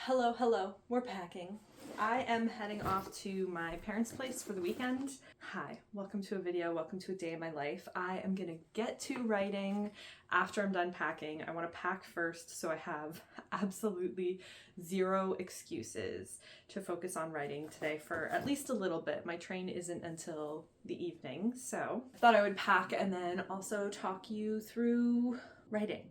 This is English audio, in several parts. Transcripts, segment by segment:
Hello, we're packing. I am heading off to my parents' place for the weekend. Hi, welcome to a video, welcome to a day in my life. I am gonna get to writing after I'm done packing. I wanna pack first so I have absolutely zero excuses to focus on writing today for at least a little bit. My train isn't until the evening, so I thought I would pack and then also talk you through writing.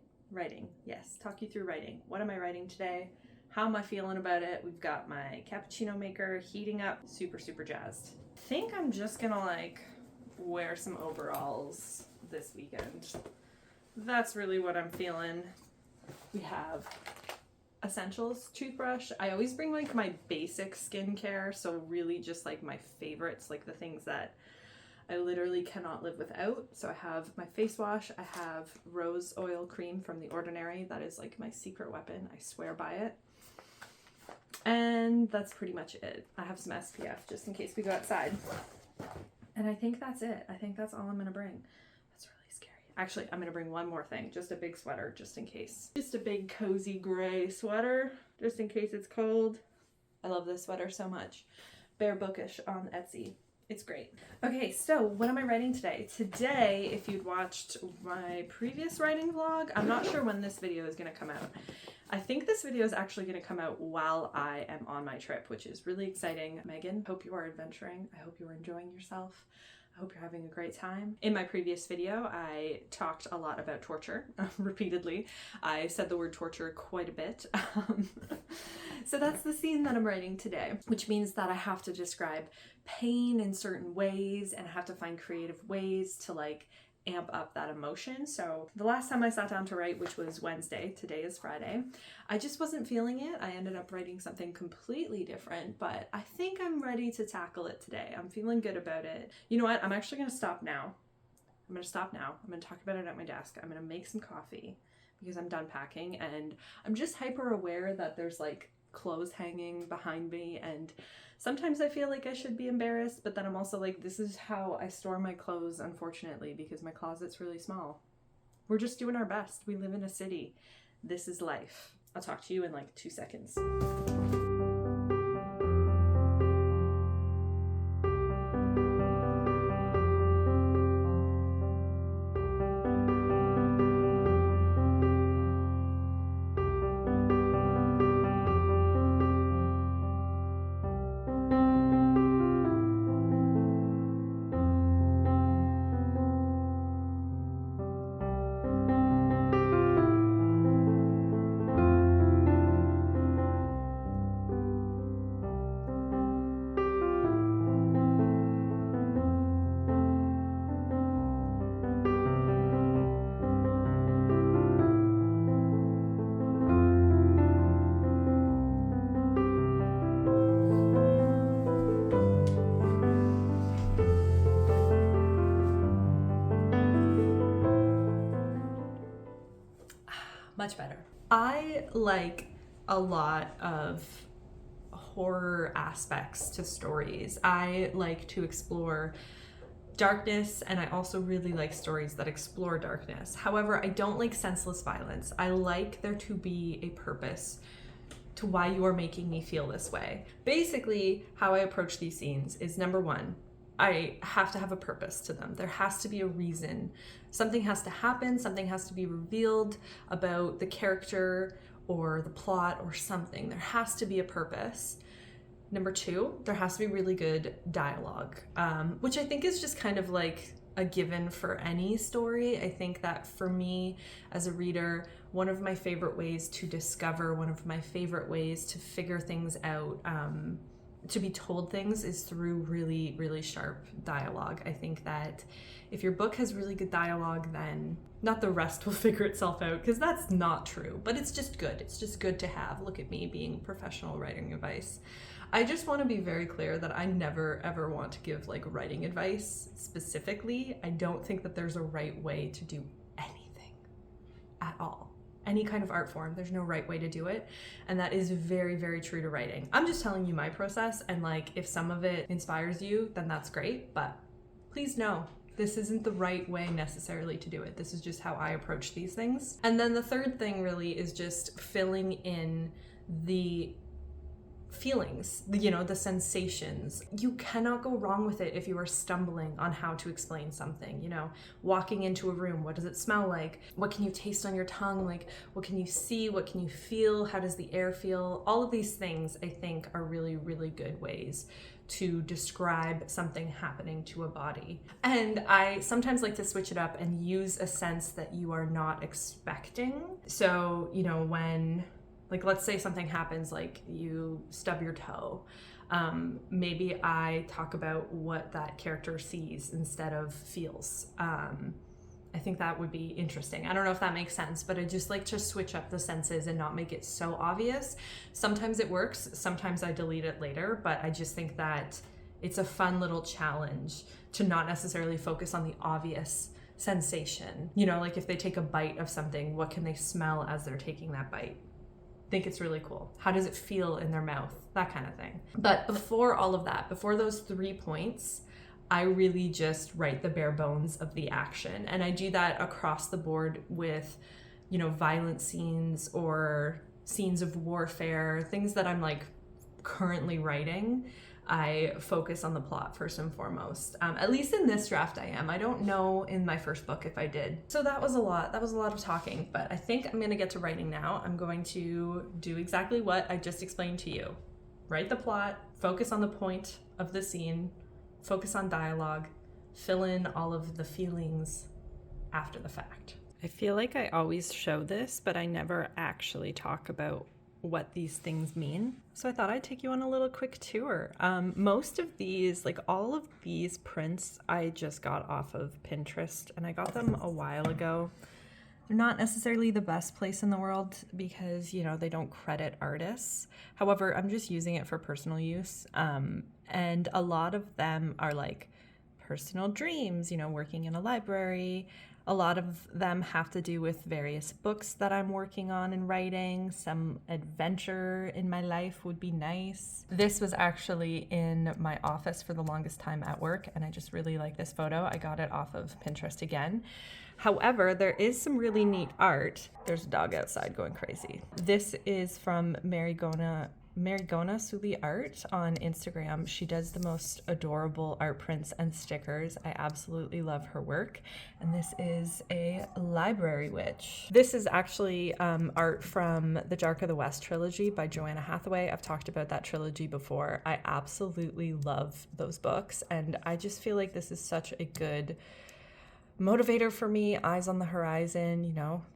Yes, talk you through writing. What am I writing today? How am I feeling about it? We've got my cappuccino maker heating up. Super jazzed. I think I'm just gonna wear some overalls this weekend. That's really what I'm feeling. We have essentials, toothbrush. I always bring my basic skincare, so really just my favorites, the things that I literally cannot live without. So I have my face wash, I have rose oil cream from The Ordinary. That is my secret weapon. I swear by it. And that's pretty much it. I have some SPF just in case we go outside. And I think that's it. I think that's all I'm gonna bring. That's really scary. Actually, I'm gonna bring one more thing, just a big sweater, just in case. Just a big cozy gray sweater, just in case it's cold. I love this sweater so much. Bare Bookish on Etsy. It's great. Okay, so what am I writing today? Today, if you'd watched my previous writing vlog, I'm not sure when this video is gonna come out. I think this video is actually gonna come out while I am on my trip, which is really exciting. Megan, hope you are adventuring. I hope you are enjoying yourself. I hope you're having a great time. In my previous video, I talked a lot about torture, repeatedly. I said the word torture quite a bit. So that's the scene that I'm writing today, which means that I have to describe pain in certain ways and I have to find creative ways to amp up that emotion. So the last time I sat down to write, which was Wednesday, today is Friday, I just wasn't feeling it. I ended up writing something completely different, but I think I'm ready to tackle it today. I'm feeling good about it. You know what? I'm actually gonna stop now. I'm gonna talk about it at my desk. I'm gonna make some coffee because I'm done packing and I'm just hyper aware that there's clothes hanging behind me, and sometimes I feel like I should be embarrassed, but then I'm also this is how I store my clothes, unfortunately, because my closet's really small. We're just doing our best. We live in a city. This is life. I'll talk to you in 2 seconds. Much better. I like a lot of horror aspects to stories. I like to explore darkness, and I also really like stories that explore darkness. However, I don't like senseless violence. I like there to be a purpose to why you are making me feel this way. Basically, how I approach these scenes is, number one, I have to have a purpose to them. There has to be a reason. Something has to happen, something has to be revealed about the character or the plot or something. There has to be a purpose. Number two, there has to be really good dialogue, which I think is just kind of a given for any story. I think that for me as a reader, one of my favorite ways to discover, one of my favorite ways to figure things out, to be told things is through really sharp dialogue. I think that if your book has really good dialogue, then not the rest will figure itself out, because that's not true, but it's just good. It's just good to have. Look at me being professional writing advice. I just want to be very clear that I never ever want to give writing advice specifically. I don't think that there's a right way to do anything at all. Any kind of art form, there's no right way to do it, and that is very true to writing. I'm just telling you my process, and if some of it inspires you, then that's great, but please know this isn't the right way necessarily to do it. This is just how I approach these things. And then the third thing really is just filling in the feelings, the sensations. You cannot go wrong with it if you are stumbling on how to explain something. Walking into a room, what does it smell like? What can you taste on your tongue? Like, what can you see? What can you feel? How does the air feel? All of these things, I think, are really, really good ways to describe something happening to a body. And I sometimes like to switch it up and use a sense that you are not expecting. So, when, like, let's say something happens, like you stub your toe. Maybe I talk about what that character sees instead of feels. I think that would be interesting. I don't know if that makes sense, but I just like to switch up the senses and not make it so obvious. Sometimes it works, sometimes I delete it later, but I just think that it's a fun little challenge to not necessarily focus on the obvious sensation. Like if they take a bite of something, what can they smell as they're taking that bite? Think it's really cool. How does it feel in their mouth? That kind of thing. But before all of that, before those 3 points, I really just write the bare bones of the action. And I do that across the board with, violent scenes or scenes of warfare, things that I'm like currently writing. I focus on the plot first and foremost. At least in this draft I am. I don't know in my first book if I did. So that was a lot. That was a lot of talking, but I think I'm gonna get to writing now. I'm going to do exactly what I just explained to you. Write the plot, focus on the point of the scene, focus on dialogue, fill in all of the feelings after the fact. I feel like I always show this, but I never actually talk about what these things mean. So I thought I'd take you on a little quick tour. Most of these, like all of these prints, I just got off of Pinterest, and I got them a while ago. They're not necessarily the best place in the world because, they don't credit artists. However, I'm just using it for personal use. And a lot of them are like personal dreams, working in a library. A lot of them have to do with various books that I'm working on and writing. Some adventure in my life would be nice. This was actually in my office for the longest time at work, and I just really like this photo. I got it off of Pinterest again. However, there is some really neat art. There's a dog outside going crazy. This is from Marigona Suli Art on Instagram. She does the most adorable art prints and stickers. I absolutely love her work. And this is a library witch. This is actually art from the Dark of the West trilogy by Joanna Hathaway. I've talked about that trilogy before. I absolutely love those books, and I just feel like this is such a good motivator for me. Eyes on the horizon,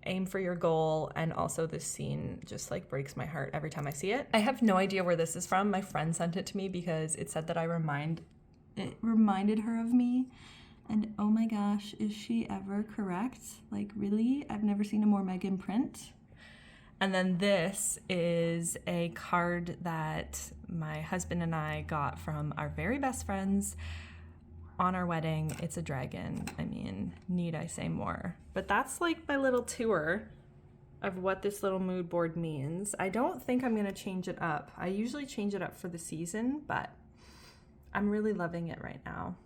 aim for your goal. And also this scene just like breaks my heart every time I see it. I have no idea where this is from. My friend sent it to me because it said that it reminded her of me. And oh my gosh, is she ever correct? Like, really? I've never seen a more Megan print. And then this is a card that my husband and I got from our very best friends on our wedding. It's a dragon. I mean, need I say more? But that's like my little tour of what this little mood board means. I don't think I'm gonna change it up. I usually change it up for the season, but I'm really loving it right now.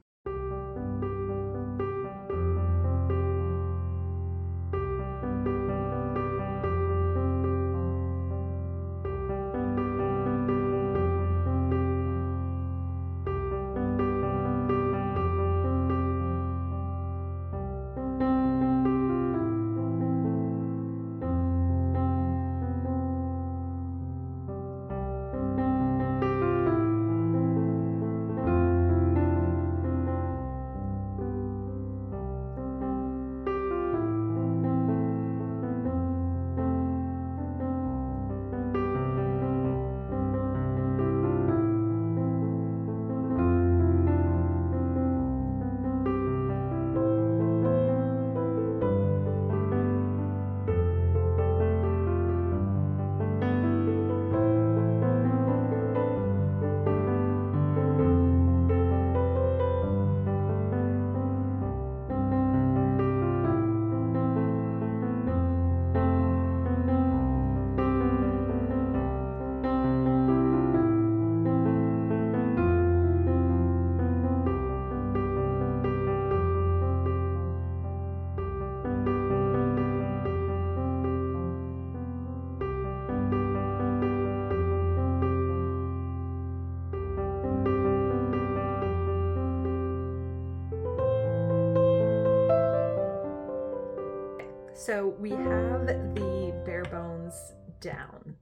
So we have the bare bones down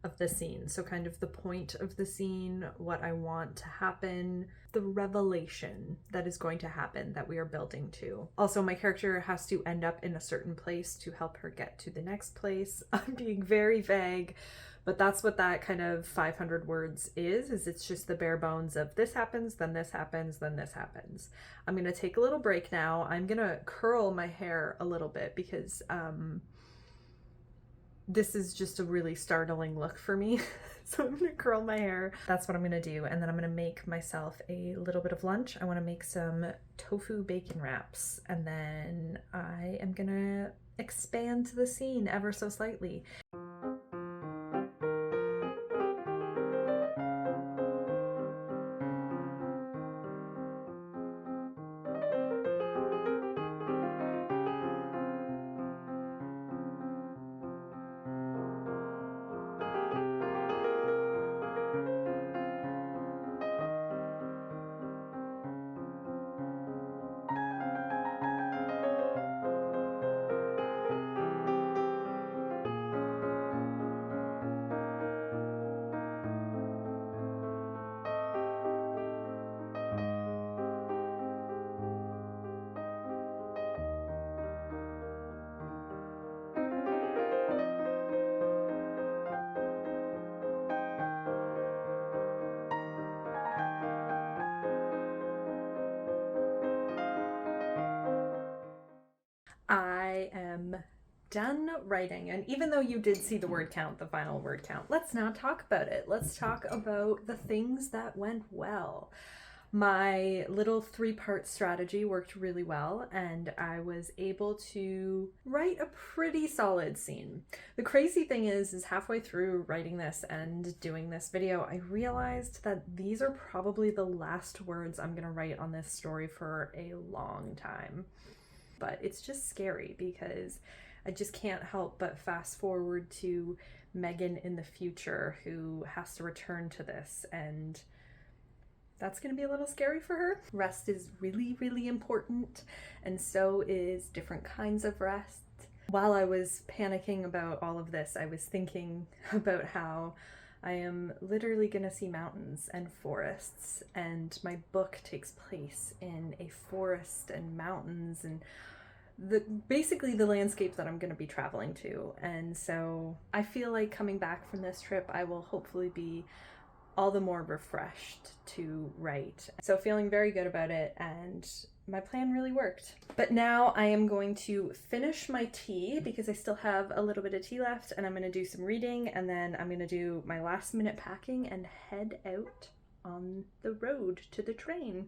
of the scene. So kind of the point of the scene, what I want to happen, the revelation that is going to happen that we are building to. Also, my character has to end up in a certain place to help her get to the next place. I'm being very vague, but that's what that kind of 500 words is it's just the bare bones of this happens, then this happens, then this happens. I'm gonna take a little break now. I'm gonna curl my hair a little bit because this is just a really startling look for me. So I'm gonna curl my hair. That's what I'm gonna do. And then I'm gonna make myself a little bit of lunch. I wanna make some tofu bacon wraps. And then I am gonna expand the scene ever so slightly. I am done writing, and even though you did see the word count, the final word count, let's not talk about it. Let's talk about the things that went well. My little 3-part strategy worked really well, and I was able to write a pretty solid scene. The crazy thing is halfway through writing this and doing this video, I realized that these are probably the last words I'm gonna write on this story for a long time. But it's just scary because I just can't help but fast forward to Megan in the future who has to return to this, and that's going to be a little scary for her. Rest is really, really important, and so is different kinds of rest. While I was panicking about all of this, I was thinking about how I am literally going to see mountains and forests, and my book takes place in a forest and mountains and basically the landscape that I'm going to be traveling to. And so I feel like coming back from this trip, I will hopefully be all the more refreshed to write. So feeling very good about it, and my plan really worked. But now I am going to finish my tea because I still have a little bit of tea left, and I'm going to do some reading, and then I'm going to do my last minute packing and head out on the road to the train.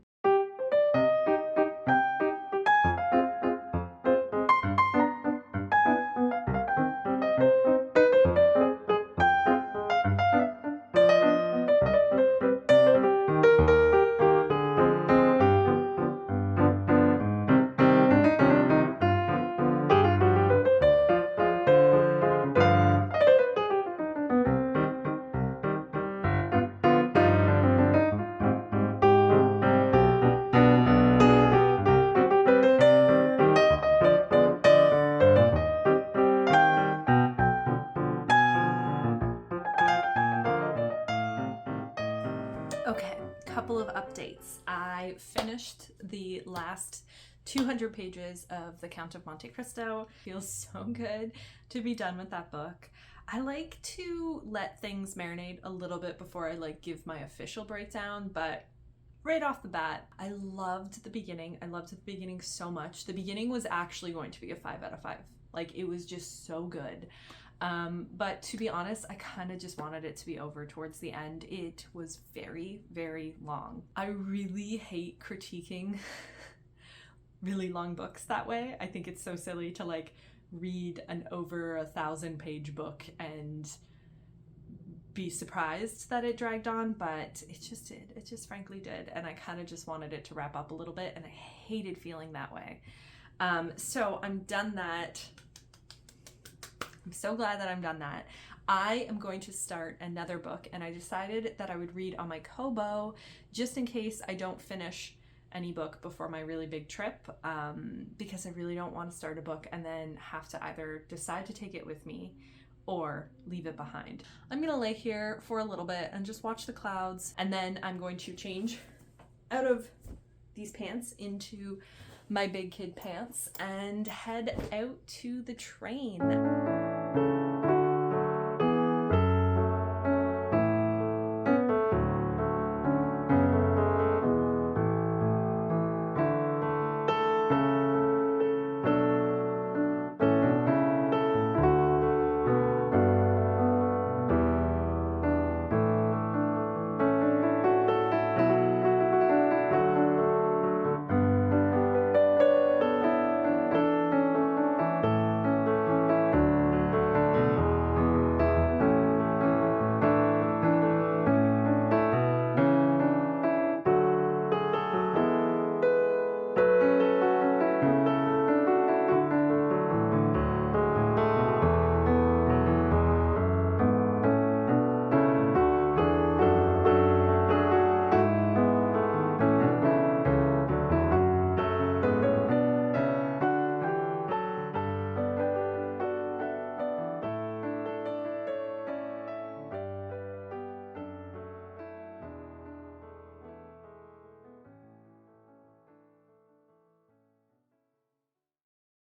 Okay, couple of updates. I finished the last 200 pages of The Count of Monte Cristo. Feels so good to be done with that book. I like to let things marinate a little bit before I give my official breakdown, but right off the bat, I loved the beginning. I loved the beginning so much. The beginning was actually going to be a 5 out of 5. It was just so good. But to be honest, I kind of just wanted it to be over towards the end. It was very, very long. I really hate critiquing really long books that way. I think it's so silly to read an over 1,000-page book and be surprised that it dragged on, but it just did. It just frankly did. And I kind of just wanted it to wrap up a little bit, and I hated feeling that way. So I'm done that. I'm so glad that I'm done that. I am going to start another book, and I decided that I would read on my Kobo just in case I don't finish any book before my really big trip, because I really don't want to start a book and then have to either decide to take it with me or leave it behind. I'm gonna lay here for a little bit and just watch the clouds, and then I'm going to change out of these pants into my big kid pants and head out to the train.